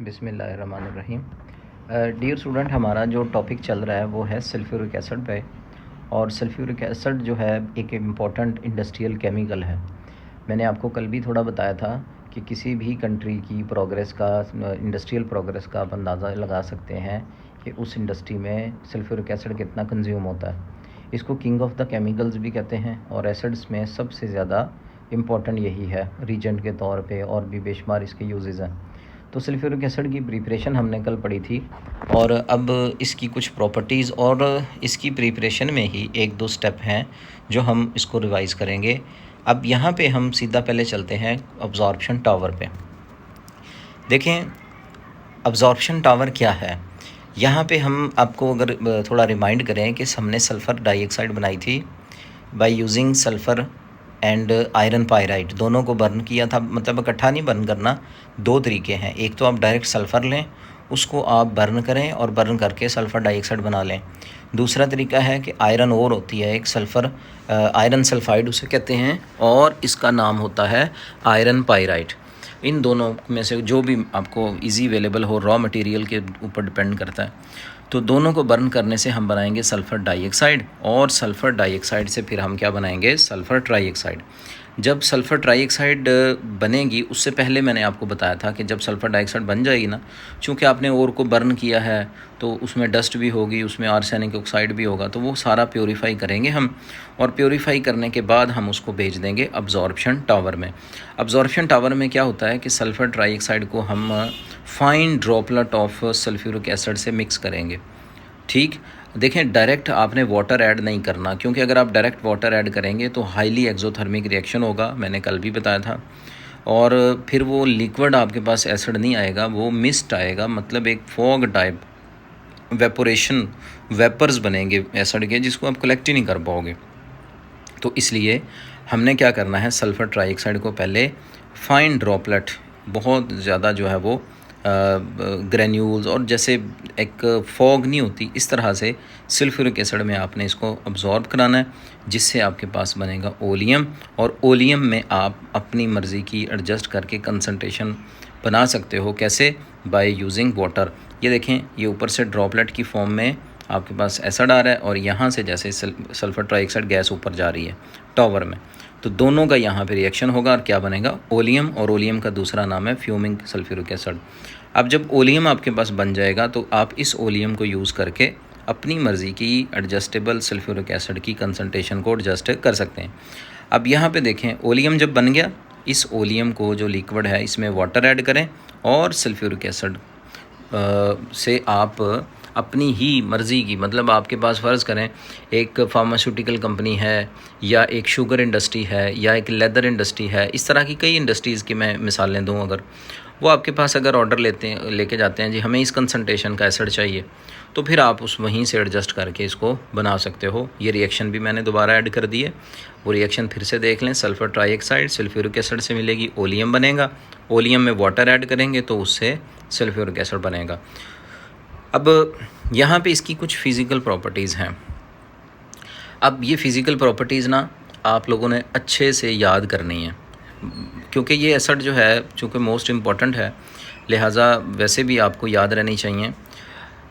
बिस्मिल्लाहिर्रहमानिर्रहीम। Dear student, हमारा जो टॉपिक चल रहा है वो है सल्फ्यूरिक एसिड पे। और सल्फ्यूरिक एसिड जो है एक इम्पॉर्टेंट इंडस्ट्रियल केमिकल है। मैंने आपको कल भी थोड़ा बताया था कि किसी भी कंट्री की प्रोग्रेस का, इंडस्ट्रियल प्रोग्रेस का आप अंदाज़ा लगा सकते हैं कि उस इंडस्ट्री में सल्फ्यूरिक एसिड कितना कंज्यूम होता है। इसको किंग ऑफ द केमिकल्स भी कहते हैं और एसिड्स में सबसे ज़्यादा इम्पॉर्टेंट यही है रीजेंट के तौर पे, और भी बेशुमार इसके यूजेस हैं। तो सल्फ्यूरिक एसिड की प्रिपरेशन हमने कल पढ़ी थी और अब इसकी कुछ प्रॉपर्टीज़ और इसकी प्रिपरेशन में ही एक दो स्टेप हैं जो हम इसको रिवाइज़ करेंगे। अब यहाँ पे हम सीधा पहले चलते हैं अब्जॉर्प्शन टावर पे। देखें अब्जॉर्प्शन टावर क्या है। यहाँ पे हम आपको अगर थोड़ा रिमाइंड करें कि हमने सल्फ़र डाइऑक्साइड बनाई थी by using sulphur and iron pyrite, दोनों को बर्न किया था। मतलब इकट्ठा नहीं बर्न करना, दो तरीके हैं। एक तो आप डायरेक्ट सल्फ़र लें, उसको आप बर्न करें और बर्न करके सल्फ़र डाइऑक्साइड बना लें। दूसरा तरीका है कि आयरन ओर होती है एक सल्फ़र, आयरन सल्फाइड उसे कहते हैं, और इसका नाम होता है आयरन पायराइट। इन दोनों में से जो भी आपको इजी अवेलेबल हो, रॉ मटेरियल के ऊपर डिपेंड करता है। तो दोनों को बर्न करने से हम बनाएंगे सल्फ़र डाइऑक्साइड, और सल्फ़र डाइऑक्साइड से फिर हम क्या बनाएंगे, सल्फ़र ट्राइऑक्साइड। जब सल्फ़र ट्राइऑक्साइड बनेगी, उससे पहले मैंने आपको बताया था कि जब सल्फ़र डाइऑक्साइड बन जाएगी ना, चूँकि आपने ओर को बर्न किया है तो उसमें डस्ट भी होगी, उसमें आर्सेनिक ऑक्साइड भी होगा, तो वो सारा प्योरीफाई करेंगे हम, और प्योरीफाई करने के बाद हम उसको भेज देंगे अब्जॉर्प्शन टावर में। अब्जॉर्प्शन टावर में क्या होता है कि सल्फ़र ट्राइऑक्साइड को हम fine droplet of sulphuric acid से मिक्स करेंगे। ठीक, देखें डायरेक्ट आपने वाटर ऐड नहीं करना, क्योंकि अगर आप डायरेक्ट वाटर ऐड करेंगे तो हाईली एक्सोथर्मिक रिएक्शन होगा, मैंने कल भी बताया था। और फिर वो लिक्विड आपके पास एसिड नहीं आएगा, वो मिस्ट आएगा, मतलब एक फॉग टाइप वेपोरेशन, वेपर्स बनेंगे एसिड के, जिसको आप कलेक्ट ही नहीं कर पाओगे। तो इसलिए हमने क्या करना है, सल्फ़र ट्राइऑक्साइड को पहले फाइन ड्रॉपलेट, बहुत ज़्यादा जो है वो ग्रेन्यूल्स, और जैसे एक फॉग नहीं होती इस तरह से सल्फ्यूरिक एसिड में आपने इसको अब्जॉर्ब कराना है, जिससे आपके पास बनेगा ओलियम। और ओलियम में आप अपनी मर्ज़ी की एडजस्ट करके कंसंट्रेशन बना सकते हो। कैसे? By using water. ये देखें, ये ऊपर से ड्रॉपलेट की फॉर्म में आपके पास एसिड आ रहा है, और यहाँ से जैसे सल्फ़र ट्राइऑक्साइड गैस ऊपर जा रही है टावर में, तो दोनों का यहाँ पे रिएक्शन होगा और क्या बनेगा, ओलियम। और ओलियम का दूसरा नाम है फ्यूमिंग सल्फ्यूरिक एसिड। अब जब ओलियम आपके पास बन जाएगा तो आप इस ओलियम को यूज़ करके अपनी मर्ज़ी की एडजस्टेबल सल्फ्यूरिक एसिड की कंसंट्रेशन को एडजस्ट कर सकते हैं। अब यहाँ पे देखें, ओलियम जब बन गया, इस ओलियम को जो लिक्विड है इसमें वाटर ऐड करें, और सल्फ्यूरिक एसिड से आप अपनी ही मर्ज़ी की, मतलब आपके पास फ़र्ज़ करें एक फार्मास्यूटिकल कंपनी है, या एक शुगर इंडस्ट्री है, या एक लेदर इंडस्ट्री है, इस तरह की कई इंडस्ट्रीज़ की मैं मिसालें दूँ। अगर वो आपके पास अगर ऑर्डर लेके जाते हैं, जी हमें इस कंसंट्रेशन का एसिड चाहिए, तो फिर आप उस वहीं से एडजस्ट करके इसको बना सकते हो। ये रिएक्शन भी मैंने दोबारा ऐड कर दी है, वो रिएक्शन फिर से देख लें। सल्फ़र ट्राइऑक्साइड सल्फ्यूरिक एसिड से मिलेगी, ओलियम बनेगा, ओलियम में वाटर ऐड करेंगे तो उससे सल्फ्यूरिक एसिड बनेगा। अब यहाँ पे इसकी कुछ फ़िज़िकल प्रॉपर्टीज़ हैं। अब ये फ़िज़िकल प्रॉपर्टीज़ ना आप लोगों ने अच्छे से याद करनी है, क्योंकि ये एसिड जो है चूँकि मोस्ट इम्पॉर्टेंट है, लिहाजा वैसे भी आपको याद रहनी चाहिए।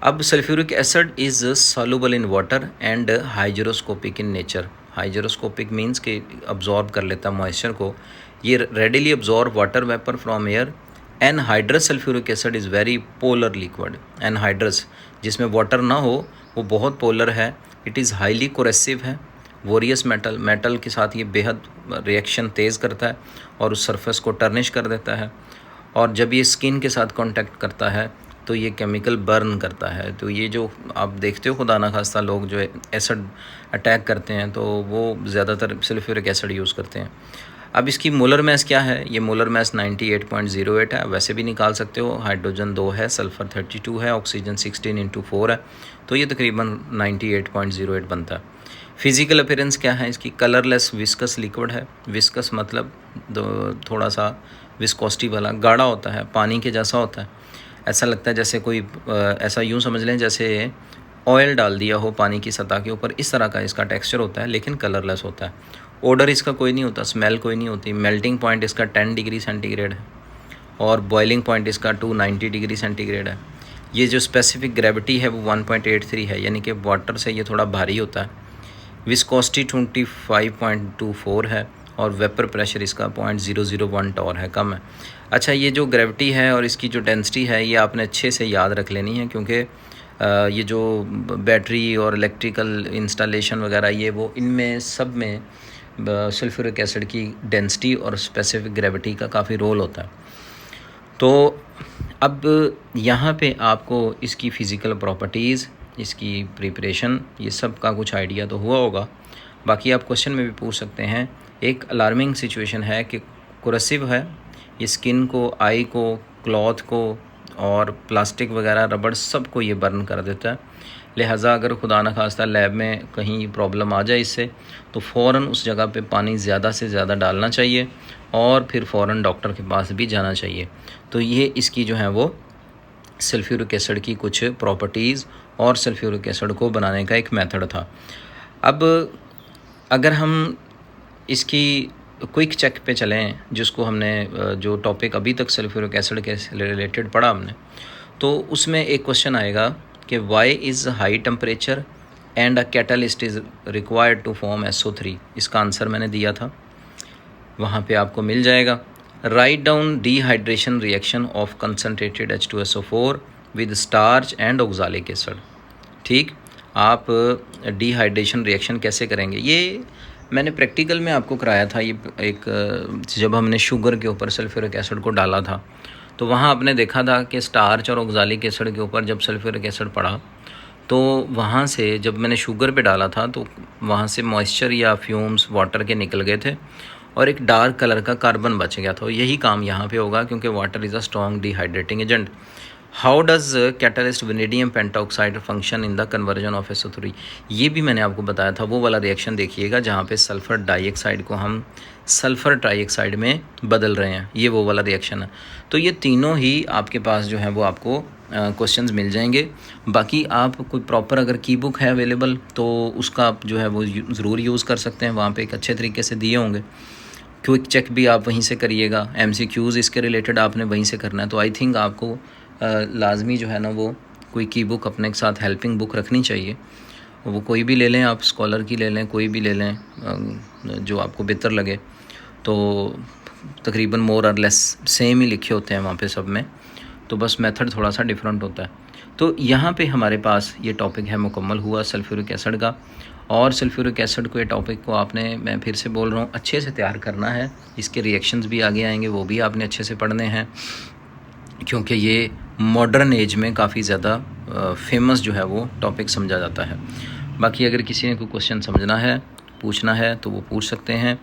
अब sulphuric acid is soluble in water and hygroscopic in nature. Hygroscopic means कि अब्जॉर्ब कर लेता मॉइस्चर को। ये readily absorb water vapour from air. Anhydrous sulphuric acid is very polar liquid. Anhydrous जिसमें वाटर ना हो वो बहुत पोलर है। इट इज़ हाईली कोरेसिव है। वोरियस मेटल के साथ ये बेहद रिएक्शन तेज़ करता है और उस सरफेस को टर्निश कर देता है। और जब ये स्किन के साथ कांटेक्ट करता है तो ये केमिकल बर्न करता है। तो ये जो आप देखते हो खुदा ना खास्ता लोग जो एसिड अटैक करते हैं तो वो ज़्यादातर सल्फ्यूरिक एसिड यूज़ करते हैं। अब इसकी मोलर मास क्या है, ये मोलर मास 98.08 है। वैसे भी निकाल सकते हो, हाइड्रोजन 2 है, सल्फ़र 32 है, ऑक्सीजन 16 × 4 है, तो ये तकरीबन 98.08 बनता है। फ़िज़िकल अपीयरेंस क्या है इसकी, कलरलेस विस्कस लिक्विड है। विस्कस मतलब थोड़ा सा विस्कोसिटी वाला, गाढ़ा होता है, पानी के जैसा होता है। ऐसा लगता है जैसे कोई ऐसा यूँ समझ लें जैसे ऑयल डाल दिया हो पानी की सतह के ऊपर, इस तरह का इसका टेक्सचर होता है, लेकिन कलरलेस होता है। ओडर इसका कोई नहीं होता, स्मेल कोई नहीं होती। मेल्टिंग पॉइंट इसका 10 डिग्री सेंटीग्रेड है। और बॉइलिंग पॉइंट इसका 290 डिग्री सेंटीग्रेड है। ये जो स्पेसिफिक ग्रेविटी है वो 1.83 है, यानी कि वाटर से ये थोड़ा भारी होता है। विस्कोसिटी 25.24 है और वेपर प्रेशर इसका 0.001 टॉर है, कम है। अच्छा, ये जो ग्रेविटी है और इसकी जो डेंसिटी है ये आपने अच्छे से याद रख लेनी है, क्योंकि ये जो बैटरी और इलेक्ट्रिकल इंस्टॉलेशन वगैरह ये वो इनमें सब में सल्फ्यूरिक एसिड की डेंसिटी और स्पेसिफिक ग्रेविटी का काफ़ी रोल होता है। तो अब यहाँ पे आपको इसकी फ़िज़िकल प्रॉपर्टीज़, इसकी प्रिपरेशन, ये सब का कुछ आइडिया तो हुआ होगा। बाकी आप क्वेश्चन में भी पूछ सकते हैं। एक अलार्मिंग सिचुएशन है कि कोरेसिव है, ये स्किन को, आई को, क्लॉथ को और प्लास्टिक वगैरह, रबड़, सब को ये बर्न कर देता है। लिहाजा अगर खुदा न खास्ता लैब में कहीं प्रॉब्लम आ जाए इससे, तो फ़ौरन उस जगह पे पानी ज़्यादा से ज़्यादा डालना चाहिए और फिर फ़ौरन डॉक्टर के पास भी जाना चाहिए। तो ये इसकी जो है वो सल्फ्यूरिक एसिड की कुछ प्रॉपर्टीज़ और सल्फ्यूरिक एसिड को बनाने का एक मेथड था। अब अगर हम इसकी क्विक चेक पे चलें, जिसको हमने जो टॉपिक अभी तक सल्फ्यूरिक एसिड के रिलेटेड पढ़ा हमने, तो उसमें एक क्वेश्चन आएगा कि why is high temperature and a catalyst is required to form SO3। इसका आंसर मैंने दिया था, वहाँ पे आपको मिल जाएगा। Write down dehydration reaction of concentrated H2SO4 with starch and oxalic acid. ठीक, आप डिहाइड्रेशन रिएक्शन कैसे करेंगे ये मैंने प्रैक्टिकल में आपको कराया था। ये एक जब हमने शुगर के ऊपर सल्फ्यूरिक एसिड को डाला था, तो वहाँ आपने देखा था कि स्टार्च और ऑक्सालिक एसिड के ऊपर जब सल्फ्यूरिक एसिड पड़ा, तो वहाँ से जब मैंने शुगर पे डाला था तो वहाँ से मॉइस्चर या फ्यूम्स वाटर के निकल गए थे और एक डार्क कलर का कार्बन बच गया था। यही काम यहाँ पे होगा, क्योंकि water is a strong dehydrating agent. How does catalyst vanadium pentoxide function in the conversion of SO3। ये भी मैंने आपको बताया था। वो वाला रिएक्शन देखिएगा जहाँ पे सल्फ़र डाइऑक्साइड को हम सल्फ़र ट्राइऑक्साइड में बदल रहे हैं, ये वो वाला रिएक्शन है। तो ये तीनों ही आपके पास जो है वो आपको क्वेश्चंस मिल जाएंगे। बाकी आप कोई प्रॉपर अगर की बुक है अवेलेबल तो उसका आप जो है वो ज़रूर यूज़ कर सकते हैं, वहाँ पे एक अच्छे तरीके से दिए होंगे। क्विक चेक भी आप वहीं से करिएगा, MCQs इसके रिलेटेड आपने वहीं से करना है। तो आई थिंक आपको लाजमी जो है ना वो कोई की बुक अपने साथ हेल्पिंग बुक रखनी चाहिए। वो कोई भी ले लें, आप स्कॉलर की ले लें, कोई भी ले लें जो आपको बेहतर लगे। तो तकरीबन मोर और लेस सेम ही लिखे होते हैं वहाँ पे सब में, तो बस मेथड थोड़ा सा डिफरेंट होता है। तो यहाँ पे हमारे पास ये टॉपिक है मुकम्मल हुआ सल्फ्यूरिक एसिड का। और सल्फ्यूरिक एसिड को, ये टॉपिक को आपने, मैं फिर से बोल रहा हूँ, अच्छे से तैयार करना है। इसके रिएक्शंस भी आगे आएंगे, वो भी आपने अच्छे से पढ़ने हैं, क्योंकि ये मॉडर्न एज में काफ़ी ज़्यादा फेमस जो है वो टॉपिक समझा जाता है। बाकी अगर किसी ने कोई क्वेश्चन समझना है, पूछना है, तो वो पूछ सकते हैं।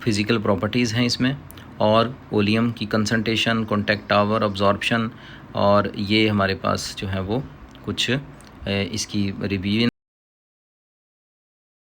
फिज़िकल प्रॉपर्टीज़ हैं इसमें, और वॉल्यूम की कंसंट्रेशन, कॉन्टैक्ट टावर, अब्जॉर्प्शन, और ये हमारे पास जो है वो कुछ इसकी रिव्यू